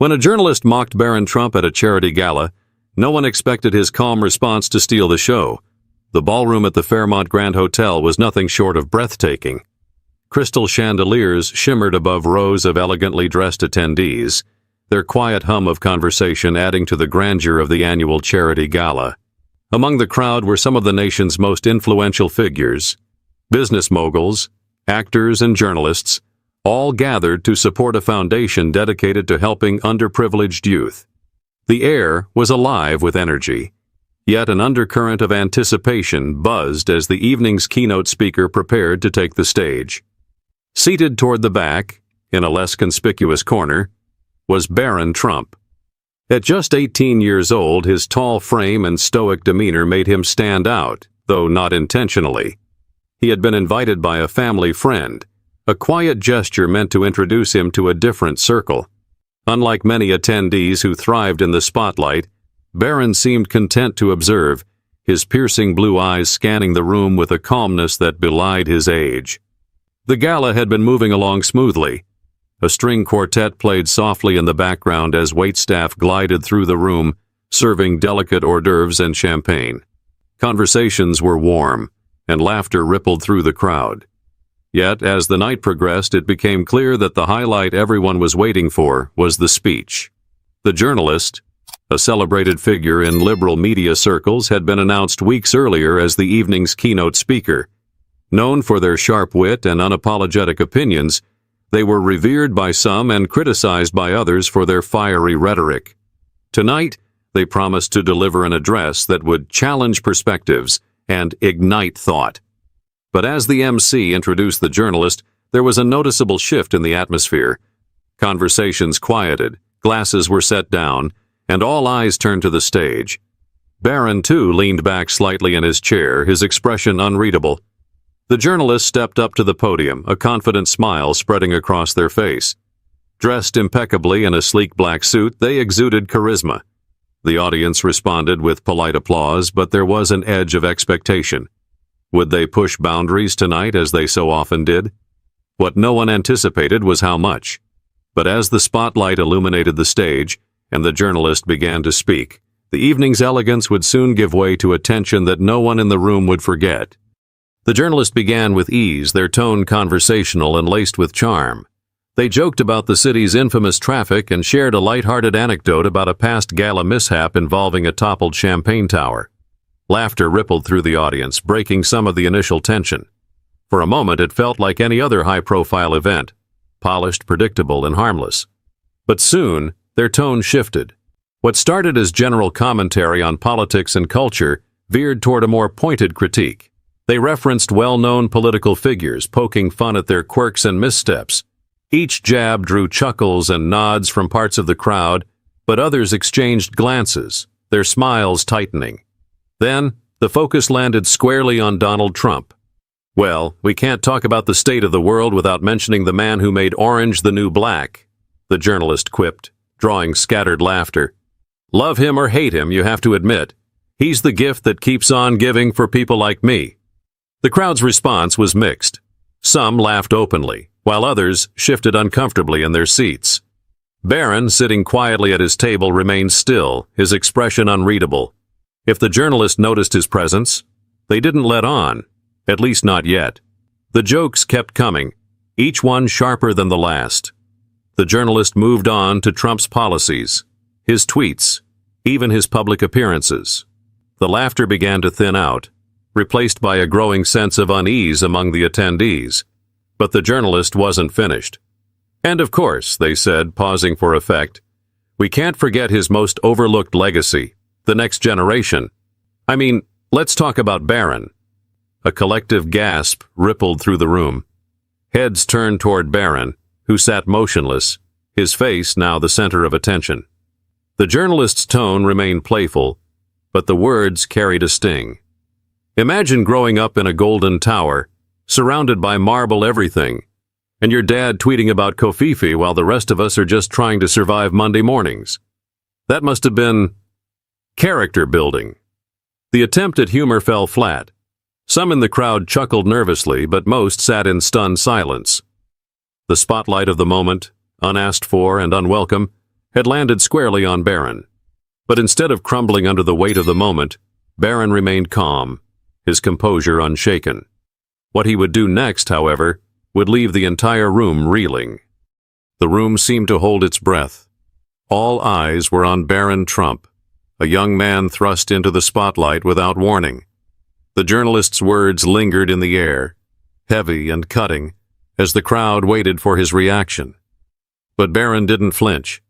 When a journalist mocked Barron Trump at a charity gala, no one expected his calm response to steal the show. The ballroom at the Fairmont Grand Hotel was nothing short of breathtaking. Crystal chandeliers shimmered above rows of elegantly dressed attendees, their quiet hum of conversation adding to the grandeur of the annual charity gala. Among the crowd were some of the nation's most influential figures, business moguls, actors, and journalists, all gathered to support a foundation dedicated to helping underprivileged youth. The air was alive with energy, yet an undercurrent of anticipation buzzed as the evening's keynote speaker prepared to take the stage. Seated toward the back, in a less conspicuous corner, was Barron Trump. At just 18 years old, his tall frame and stoic demeanor made him stand out, though not intentionally. He had been invited by a family friend, a quiet gesture meant to introduce him to a different circle. Unlike many attendees who thrived in the spotlight, Barron seemed content to observe, his piercing blue eyes scanning the room with a calmness that belied his age. The gala had been moving along smoothly. A string quartet played softly in the background as waitstaff glided through the room, serving delicate hors d'oeuvres and champagne. Conversations were warm, and laughter rippled through the crowd. Yet, as the night progressed, it became clear that the highlight everyone was waiting for was the speech. The journalist, a celebrated figure in liberal media circles, had been announced weeks earlier as the evening's keynote speaker. Known for their sharp wit and unapologetic opinions, they were revered by some and criticized by others for their fiery rhetoric. Tonight, they promised to deliver an address that would challenge perspectives and ignite thought. But as the MC introduced the journalist, there was a noticeable shift in the atmosphere. Conversations quieted, glasses were set down, and all eyes turned to the stage. Barron, too, leaned back slightly in his chair, his expression unreadable. The journalist stepped up to the podium, a confident smile spreading across their face. Dressed impeccably in a sleek black suit, they exuded charisma. The audience responded with polite applause, but there was an edge of expectation. Would they push boundaries tonight as they so often did? What no one anticipated was how much. But as the spotlight illuminated the stage and the journalist began to speak, the evening's elegance would soon give way to a tension that no one in the room would forget. The journalist began with ease, their tone conversational and laced with charm. They joked about the city's infamous traffic and shared a light-hearted anecdote about a past gala mishap involving a toppled champagne tower. Laughter rippled through the audience, breaking some of the initial tension. For a moment, it felt like any other high-profile event, polished, predictable, and harmless. But soon, their tone shifted. What started as general commentary on politics and culture veered toward a more pointed critique. They referenced well-known political figures, poking fun at their quirks and missteps. Each jab drew chuckles and nods from parts of the crowd, but others exchanged glances, their smiles tightening. Then, the focus landed squarely on Donald Trump. Well, we can't talk about the state of the world without mentioning the man who made orange the new black, the journalist quipped, drawing scattered laughter. Love him or hate him, you have to admit. He's the gift that keeps on giving for people like me. The crowd's response was mixed. Some laughed openly, while others shifted uncomfortably in their seats. Barron, sitting quietly at his table, remained still, his expression unreadable. If the journalist noticed his presence, they didn't let on, at least not yet. The jokes kept coming, each one sharper than the last. The journalist moved on to Trump's policies, his tweets, even his public appearances. The laughter began to thin out, replaced by a growing sense of unease among the attendees. But the journalist wasn't finished. And of course, they said, pausing for effect, we can't forget his most overlooked legacy, the next generation. I mean, let's talk about Barron. A collective gasp rippled through the room. Heads turned toward Barron, who sat motionless, his face now the center of attention. The journalist's tone remained playful, but the words carried a sting. Imagine growing up in a golden tower, surrounded by marble everything, and your dad tweeting about Kofifi while the rest of us are just trying to survive Monday mornings. That must have been character building. The attempt at humor fell flat. Some in the crowd chuckled nervously, but most sat in stunned silence. The spotlight of the moment, unasked for and unwelcome, had landed squarely on Barron. But instead of crumbling under the weight of the moment, Barron remained calm, his composure unshaken. What he would do next, however, would leave the entire room reeling. The room seemed to hold its breath. All eyes were on Barron Trump, a young man thrust into the spotlight without warning. The journalist's words lingered in the air, heavy and cutting, as the crowd waited for his reaction. But Barron didn't flinch.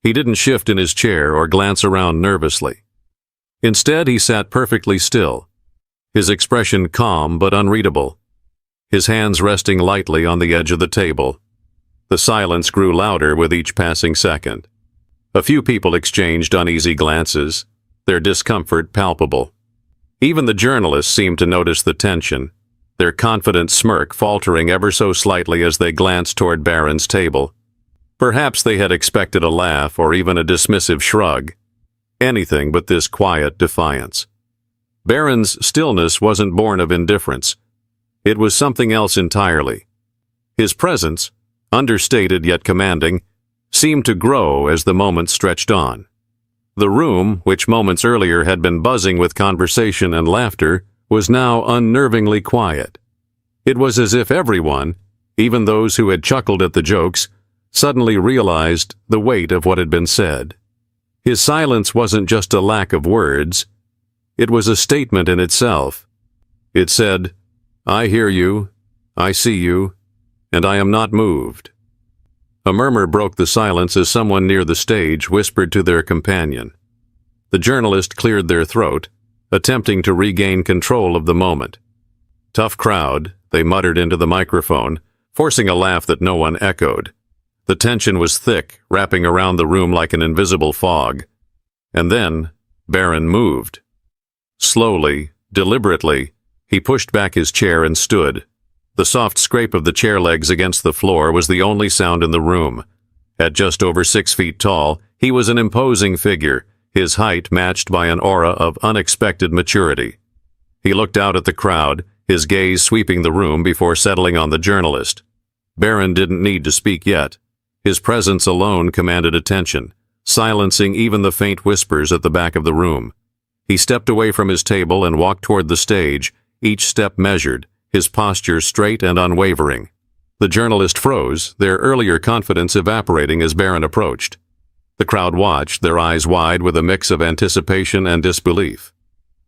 He didn't shift in his chair or glance around nervously. Instead, he sat perfectly still, his expression calm but unreadable, his hands resting lightly on the edge of the table. The silence grew louder with each passing second. A few people exchanged uneasy glances, their discomfort palpable. Even the journalists seemed to notice the tension, their confident smirk faltering ever so slightly as they glanced toward Barron's table. Perhaps they had expected a laugh or even a dismissive shrug. Anything but this quiet defiance. Barron's stillness wasn't born of indifference. It was something else entirely. His presence, understated yet commanding, seemed to grow as the moments stretched on. The room, which moments earlier had been buzzing with conversation and laughter, was now unnervingly quiet. It was as if everyone, even those who had chuckled at the jokes, suddenly realized the weight of what had been said. His silence wasn't just a lack of words. It was a statement in itself. It said, "I hear you, I see you, and I am not moved." A murmur broke the silence as someone near the stage whispered to their companion. The journalist cleared their throat, attempting to regain control of the moment. "Tough crowd," they muttered into the microphone, forcing a laugh that no one echoed. The tension was thick, wrapping around the room like an invisible fog. And then Barron moved. Slowly, deliberately, he pushed back his chair and stood. The soft scrape of the chair legs against the floor was the only sound in the room. At just over 6 feet tall, he was an imposing figure, his height matched by an aura of unexpected maturity. He looked out at the crowd, his gaze sweeping the room before settling on the journalist. Barron didn't need to speak yet. His presence alone commanded attention, silencing even the faint whispers at the back of the room. He stepped away from his table and walked toward the stage, each step measured, his posture straight and unwavering. The journalist froze, their earlier confidence evaporating as Barron approached. The crowd watched, their eyes wide with a mix of anticipation and disbelief.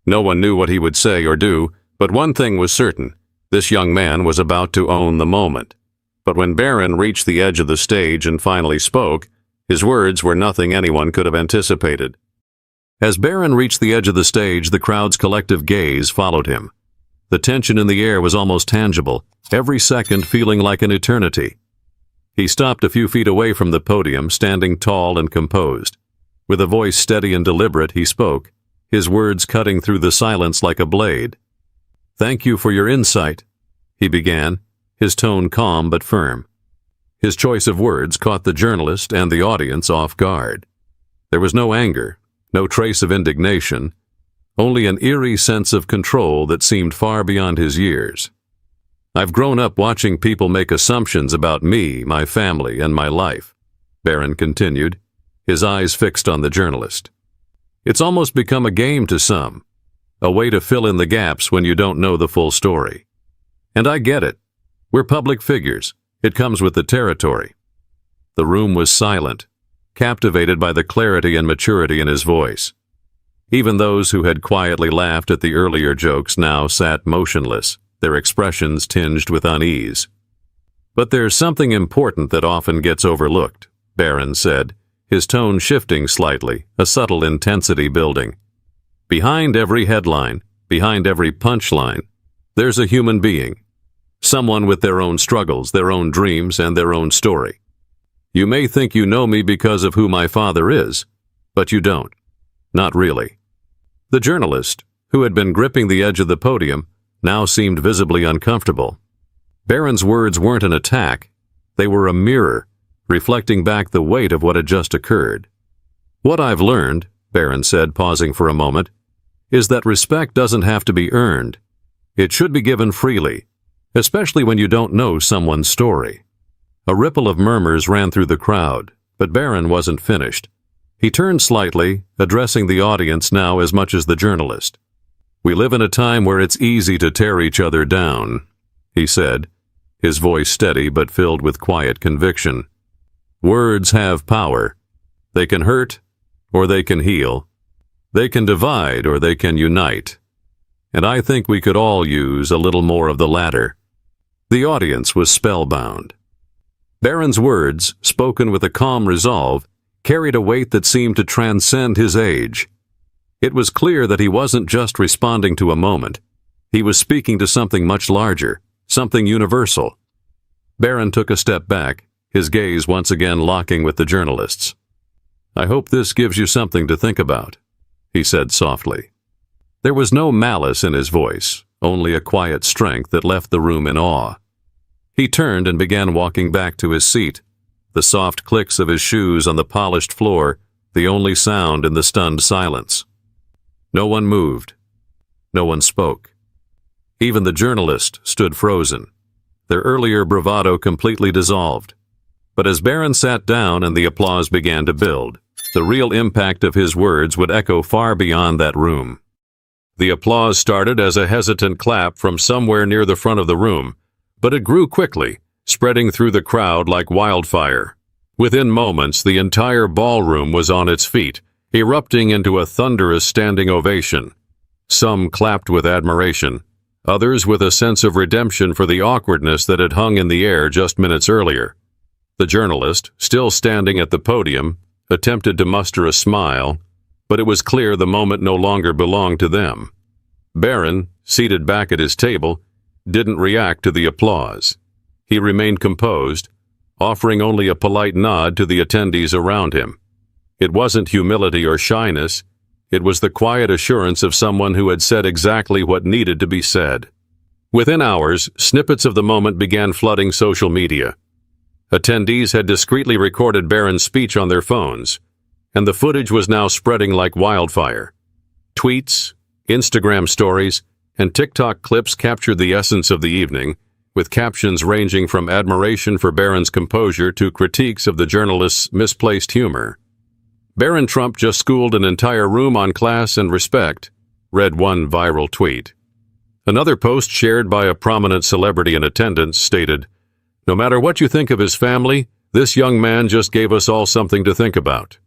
No one knew what he would say or do, but one thing was certain: this young man was about to own the moment. But when Barron reached the edge of the stage and finally spoke, his words were nothing anyone could have anticipated. As Barron reached the edge of the stage, the crowd's collective gaze followed him. The tension in the air was almost tangible, every second feeling like an eternity. He stopped a few feet away from the podium, standing tall and composed. With a voice steady and deliberate, he spoke, his words cutting through the silence like a blade. "Thank you for your insight," he began, his tone calm but firm. His choice of words caught the journalist and the audience off guard. There was no anger, no trace of indignation, only an eerie sense of control that seemed far beyond his years. "I've grown up watching people make assumptions about me, my family, and my life," Barron continued, his eyes fixed on the journalist. "It's almost become a game to some, a way to fill in the gaps when you don't know the full story. And I get it. We're public figures. It comes with the territory." The room was silent, captivated by the clarity and maturity in his voice. Even those who had quietly laughed at the earlier jokes now sat motionless, their expressions tinged with unease. "But there's something important that often gets overlooked," Barron said, his tone shifting slightly, a subtle intensity building. "Behind every headline, behind every punchline, there's a human being. Someone with their own struggles, their own dreams, and their own story. You may think you know me because of who my father is, but you don't. Not really." The journalist, who had been gripping the edge of the podium, now seemed visibly uncomfortable. Barron's words weren't an attack. They were a mirror, reflecting back the weight of what had just occurred. "What I've learned," Barron said, pausing for a moment, "is that respect doesn't have to be earned. It should be given freely, especially when you don't know someone's story." A ripple of murmurs ran through the crowd, But Barron wasn't finished. He turned slightly, addressing the audience now as much as the journalist. "We live in a time where it's easy to tear each other down," he said, his voice steady but filled with quiet conviction. "Words have power. They can hurt, or they can heal. They can divide, or they can unite. And I think we could all use a little more of the latter." The audience was spellbound. Barron's words, spoken with a calm resolve, carried a weight that seemed to transcend his age. It was clear that he wasn't just responding to a moment. He was speaking to something much larger, something universal. Barron took a step back, his gaze once again locking with the journalist's. "I hope this gives you something to think about," he said softly. There was no malice in his voice, only a quiet strength that left the room in awe. He turned and began walking back to his seat, the soft clicks of his shoes on the polished floor the only sound in the stunned silence. No one moved. No one spoke. Even the journalist stood frozen, their earlier bravado completely dissolved. But as Barron sat down and the applause began to build, the real impact of his words would echo far beyond that room. The applause started as a hesitant clap from somewhere near the front of the room, but it grew quickly, spreading through the crowd like wildfire. Within moments, the entire ballroom was on its feet, erupting into a thunderous standing ovation. Some clapped with admiration, others with a sense of redemption for the awkwardness that had hung in the air just minutes earlier. The journalist, still standing at the podium, attempted to muster a smile, but it was clear the moment no longer belonged to them. Barron, seated back at his table, didn't react to the applause. He remained composed, offering only a polite nod to the attendees around him. It wasn't humility or shyness. It was the quiet assurance of someone who had said exactly what needed to be said. Within hours, snippets of the moment began flooding social media. Attendees had discreetly recorded Barron's speech on their phones, and the footage was now spreading like wildfire. Tweets, Instagram stories, and TikTok clips captured the essence of the evening, with captions ranging from admiration for Barron's composure to critiques of the journalist's misplaced humor. "Barron Trump just schooled an entire room on class and respect," read one viral tweet. Another post shared by a prominent celebrity in attendance stated, "No matter what you think of his family, this young man just gave us all something to think about."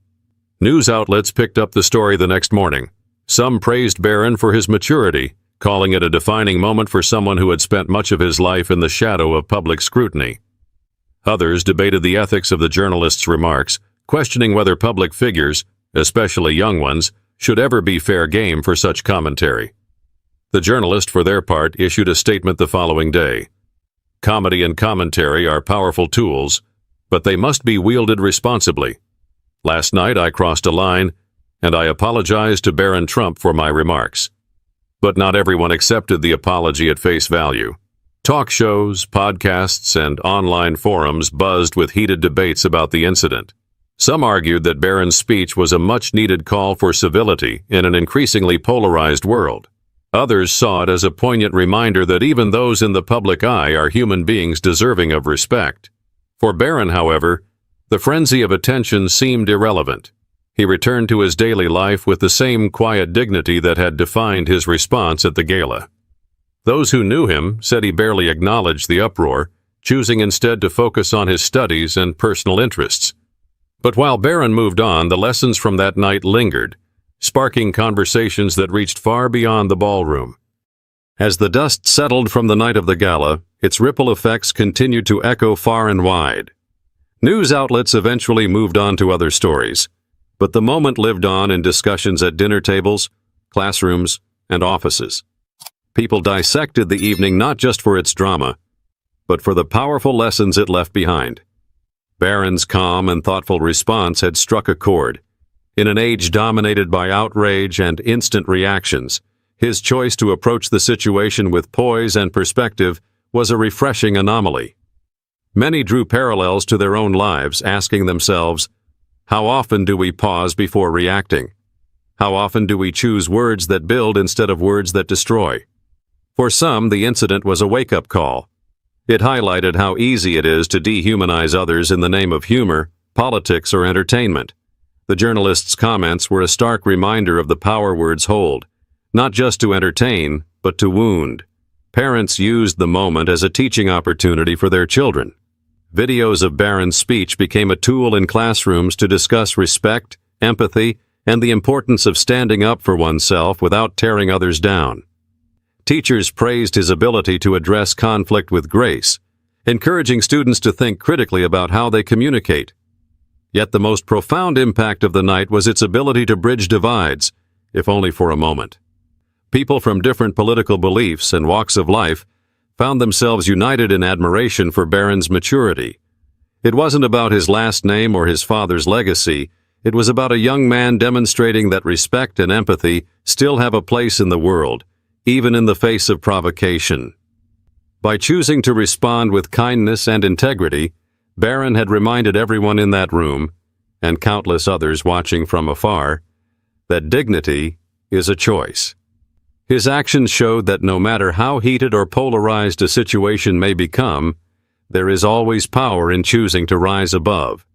News outlets picked up the story the next morning. Some praised Barron for his maturity, calling it a defining moment for someone who had spent much of his life in the shadow of public scrutiny. Others debated the ethics of the journalist's remarks, questioning whether public figures, especially young ones, should ever be fair game for such commentary. The journalist, for their part, issued a statement the following day. "Comedy and commentary are powerful tools, but they must be wielded responsibly. Last night I crossed a line, and I apologized to Barron Trump for my remarks." But not everyone accepted the apology at face value. Talk shows, podcasts, and online forums buzzed with heated debates about the incident. Some argued that Barron's speech was a much-needed call for civility in an increasingly polarized world. Others saw it as a poignant reminder that even those in the public eye are human beings deserving of respect. For Barron, however, the frenzy of attention seemed irrelevant. He returned to his daily life with the same quiet dignity that had defined his response at the gala. Those who knew him said he barely acknowledged the uproar, choosing instead to focus on his studies and personal interests. But while Barron moved on, the lessons from that night lingered, sparking conversations that reached far beyond the ballroom. As the dust settled from the night of the gala, its ripple effects continued to echo far and wide. News outlets eventually moved on to other stories, but the moment lived on in discussions at dinner tables, classrooms, and offices. People dissected the evening not just for its drama, but for the powerful lessons it left behind. Barron's calm and thoughtful response had struck a chord. In an age dominated by outrage and instant reactions, his choice to approach the situation with poise and perspective was a refreshing anomaly. Many drew parallels to their own lives, asking themselves, how often do we pause before reacting? How often do we choose words that build instead of words that destroy? For some, the incident was a wake-up call. It highlighted how easy it is to dehumanize others in the name of humor politics, or entertainment. The journalist's comments were a stark reminder of the power words hold, not just to entertain, but to wound. Parents used the moment as a teaching opportunity for their children. Videos of Barron's speech became a tool in classrooms to discuss respect, empathy, and the importance of standing up for oneself without tearing others down. Teachers praised his ability to address conflict with grace, encouraging students to think critically about how they communicate. Yet the most profound impact of the night was its ability to bridge divides, if only for a moment. People from different political beliefs and walks of life found themselves united in admiration for Barron's maturity. It wasn't about his last name or his father's legacy. It was about a young man demonstrating that respect and empathy still have a place in the world, even in the face of provocation. By choosing to respond with kindness and integrity, Barron had reminded everyone in that room, and countless others watching from afar, that dignity is a choice. His actions showed that no matter how heated or polarized a situation may become, there is always power in choosing to rise above.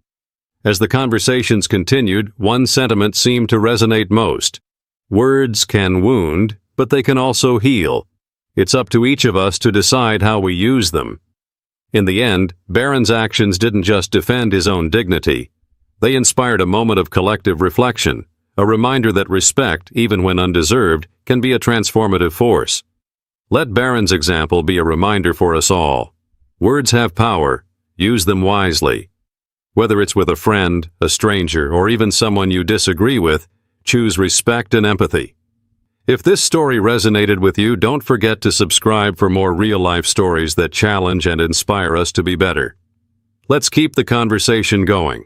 As the conversations continued, one sentiment seemed to resonate most. Words can wound, but they can also heal. It's up to each of us to decide how we use them. In the end, Barron's actions didn't just defend his own dignity. They inspired a moment of collective reflection, a reminder that respect, even when undeserved, can be a transformative force. Let Barron's example be a reminder for us all. Words have power. Use them wisely. Whether it's with a friend, a stranger, or even someone you disagree with, choose respect and empathy. If this story resonated with you, don't forget to subscribe for more real-life stories that challenge and inspire us to be better. Let's keep the conversation going.